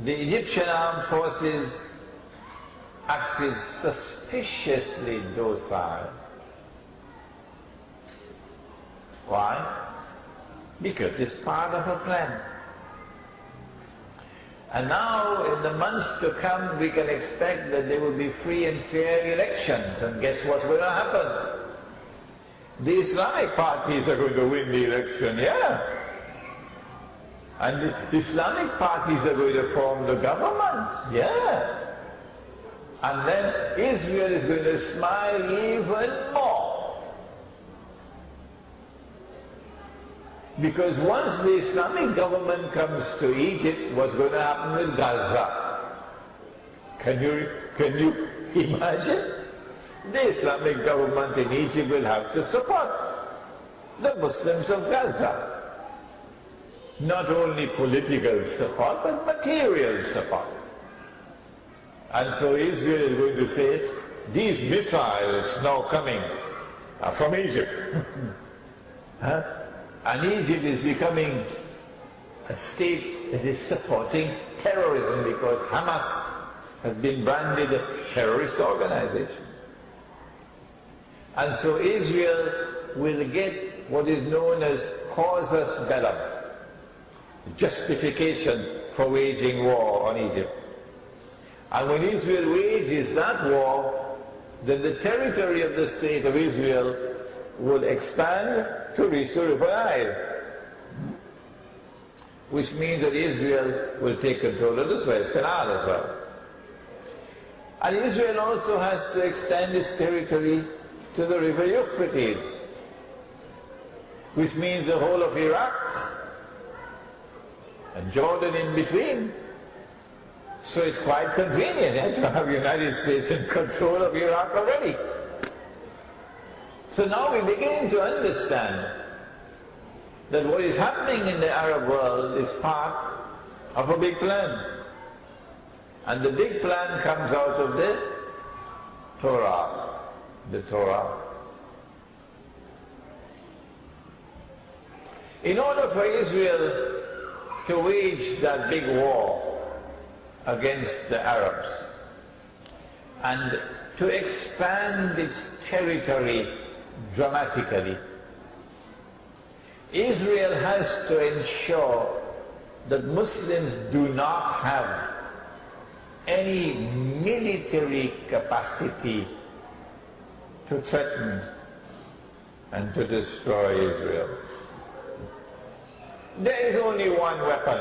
the Egyptian armed forces acted suspiciously docile. Why? Because it's part of a plan. And now, in the months to come, we can expect that there will be free and fair elections. And guess what's going to happen? The Islamic parties are going to win the election, yeah. And the Islamic parties are going to form the government, yeah. And then Israel is going to smile even more. Because once the Islamic government comes to Egypt, what's going to happen with Gaza? Can you imagine? The Islamic government in Egypt will have to support the Muslims of Gaza. Not only political support, but material support. And so Israel is going to say, these missiles now coming are from Egypt. Huh? And Egypt is becoming a state that is supporting terrorism because Hamas has been branded a terrorist organization. And so Israel will get what is known as casus bellum, justification for waging war on Egypt. And when Israel wages that war, then the territory of the state of Israel will expand to reach the River Nile, which means that Israel will take control of the Suez Canal as well. And Israel also has to extend its territory to the River Euphrates, which means the whole of Iraq and Jordan in between. So it's quite convenient to have the United States in control of Iraq already. So now we're beginning to understand that what is happening in the Arab world is part of a big plan. And the big plan comes out of the Torah. The Torah. In order for Israel to wage that big war against the Arabs and to expand its territory dramatically, Israel has to ensure that Muslims do not have any military capacity to threaten and to destroy Israel. There is only one weapon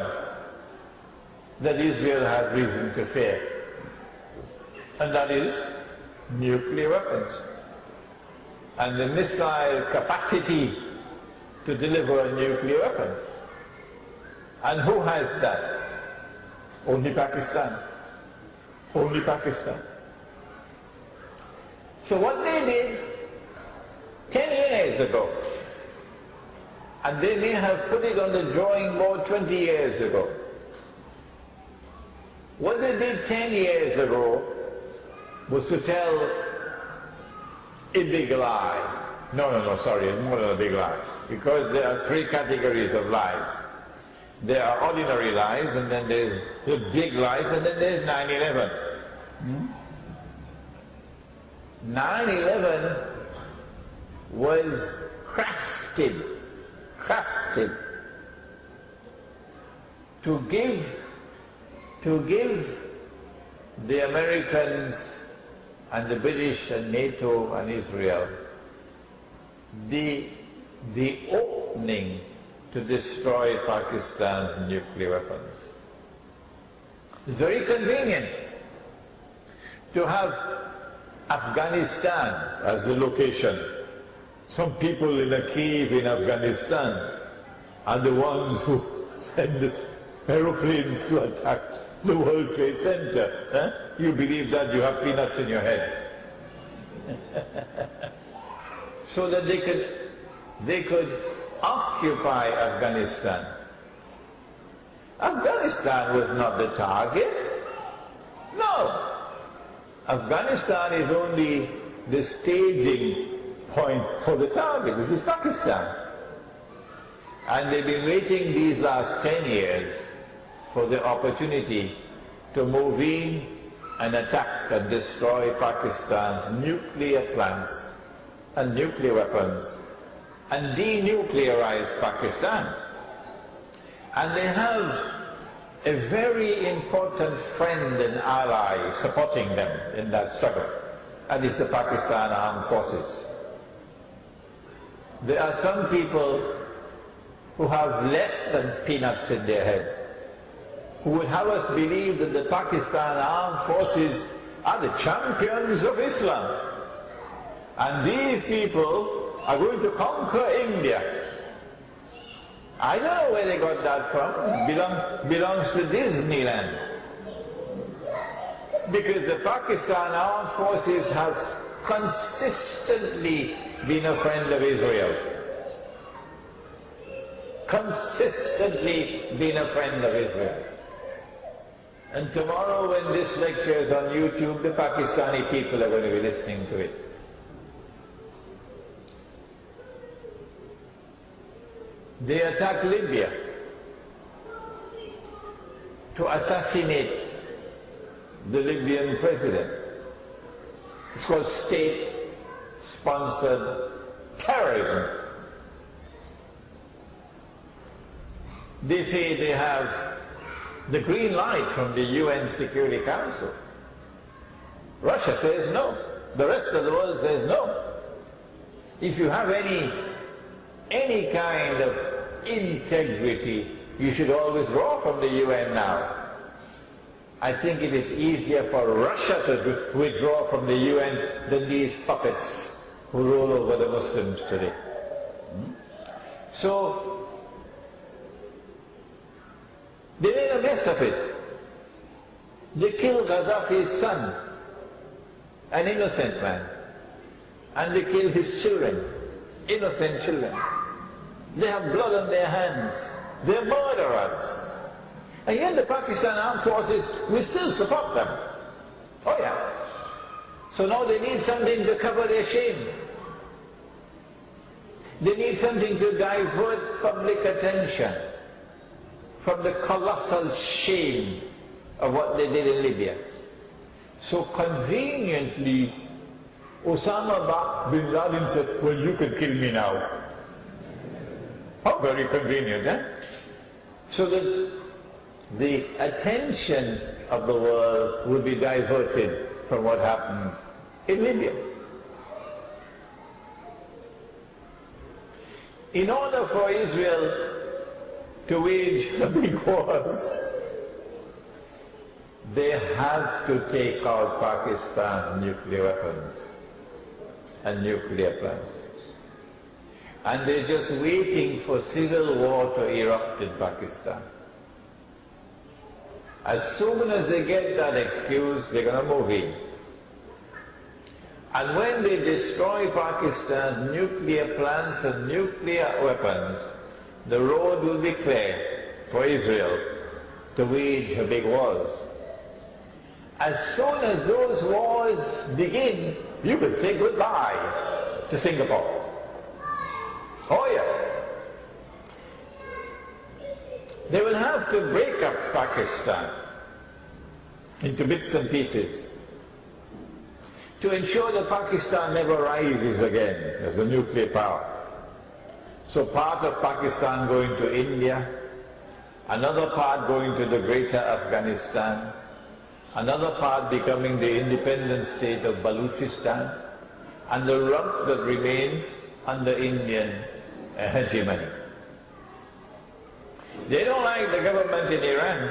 that Israel has reason to fear, and that is nuclear weapons. And the missile capacity to deliver a nuclear weapon. And who has that? Only Pakistan. Only Pakistan. So what they did 10 years ago, and they may have put it on the drawing board 20 years ago. What they did 10 years ago was to tell a big lie. No, sorry, more than a big lie. Because there are three categories of lies. There are ordinary lies, and then there's the big lies, and then there's 9/11. 9/11 was crafted to give the Americans and the British and NATO and Israel the opening to destroy Pakistan's nuclear weapons. It's very convenient to have Afghanistan as the location. Some people in a cave in Afghanistan are the ones who send the aeroplanes to attack the World Trade Center. Huh? You believe that? You have peanuts in your head. So that they could occupy Afghanistan. Afghanistan was not the target. No. Afghanistan is only the staging point for the target, which is Pakistan. And they've been waiting these last 10 years for the opportunity to move in and attack and destroy Pakistan's nuclear plants and nuclear weapons and denuclearize Pakistan. And they have a very important friend and ally supporting them in that struggle, and it's the Pakistan Armed Forces. There are some people who have less than peanuts in their head, who would have us believe that the Pakistan Armed Forces are the champions of Islam. And these people are going to conquer India. I don't know where they got that from. It belongs to Disneyland. Because the Pakistan Armed Forces have consistently been a friend of Israel. Consistently been a friend of Israel. And tomorrow when this lecture is on YouTube, the Pakistani people are going to be listening to it. They attacked Libya to assassinate the Libyan president. It's called state-sponsored terrorism. They say they have the green light from the UN Security Council. Russia says no. The rest of the world says no. If you have any kind of integrity, you should all withdraw from the UN now. I think it is easier for Russia to withdraw from the UN than these puppets who rule over the Muslims today. So, they made a mess of it. They killed Gaddafi's son, an innocent man, and they killed his children, innocent children. They have blood on their hands. They're murderers. And yet the Pakistan Armed Forces will still support them. Oh yeah. So now they need something to cover their shame. They need something to divert public attention from the colossal shame of what they did in Libya. So conveniently, Osama bin Laden said, well, you can kill me now. How very convenient, eh? So that the attention of the world would be diverted from what happened in Libya. In order for Israel to wage the big wars, they have to take out Pakistan's nuclear weapons and nuclear plants. And they're just waiting for civil war to erupt in Pakistan. As soon as they get that excuse, they're going to move in. And when they destroy Pakistan's nuclear plants and nuclear weapons, the road will be clear for Israel to wage her big wars. As soon as those wars begin, you can say goodbye to Singapore. Oh yeah. They will have to break up Pakistan into bits and pieces to ensure that Pakistan never rises again as a nuclear power. So part of Pakistan going to India, another part going to the greater Afghanistan, another part becoming the independent state of Balochistan, and the rump that remains under Indian hegemony. They don't like the government in Iran.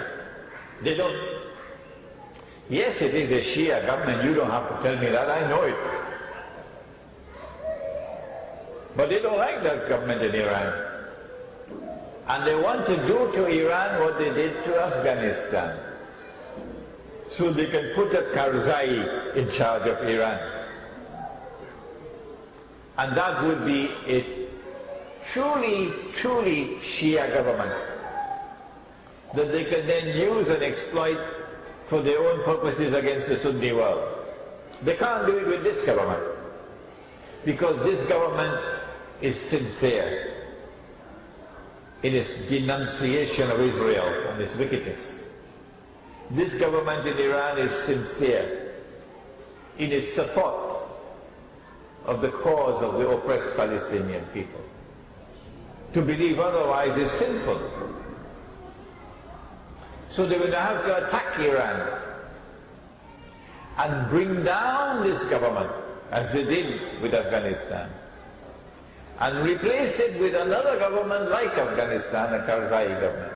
They don't. Yes, it is a Shia government. You don't have to tell me that. I know it. But they don't like that government in Iran. And they want to do to Iran what they did to Afghanistan. So they can put a Karzai in charge of Iran. And that would be a truly Shia government that they can then use and exploit for their own purposes against the Sunni world. They can't do it with this government, because this government is sincere in its denunciation of Israel and its wickedness. this government in Iran is sincere in its support of the cause of the oppressed Palestinian people. To believe otherwise is sinful. So they will have to attack Iran and bring down this government, as they did with Afghanistan, and replace it with another government like Afghanistan, a Karzai government.